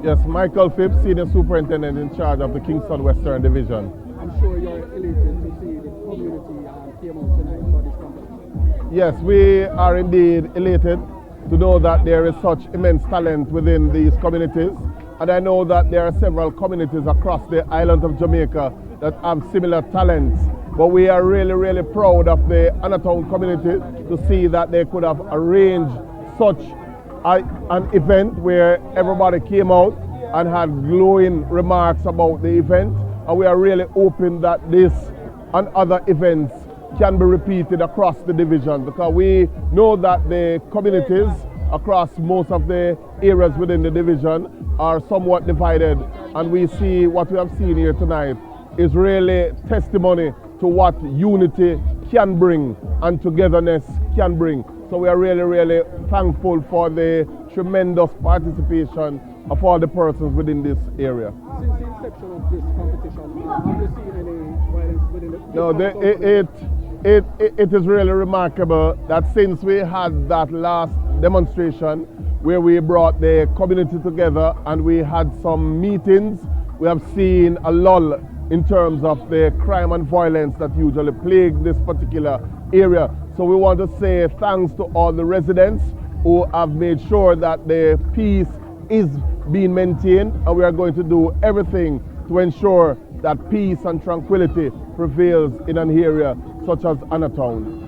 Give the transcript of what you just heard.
Yes, Michael Phipps, Senior Superintendent in charge of the Kingston Western Division. I'm sure you're elated to see the community came out tonight for this competition. Yes, we are indeed elated to know that there is such immense talent within these communities. And I know that there are several communities across the island of Jamaica that have similar talents. But we are really, really proud of the Anatown community to see that they could have arranged such an event where everybody came out and had glowing remarks about the event. And we are really hoping that this and other events can be repeated across the division, because we know that the communities across most of the areas within the division are somewhat divided, and we see what we have seen here tonight is really testimony to what unity can bring and togetherness can bring. So we are really, really thankful for the tremendous participation of all the persons within this area. Since the inception of this competition, have you seen any violence within the No, it is really remarkable that since we had that last demonstration where we brought the community together and we had some meetings, we have seen a lull in terms of the crime and violence that usually plague this particular area. So we want to say thanks to all the residents who have made sure that the peace is being maintained, and we are going to do everything to ensure that peace and tranquility prevails in an area such as Anatown.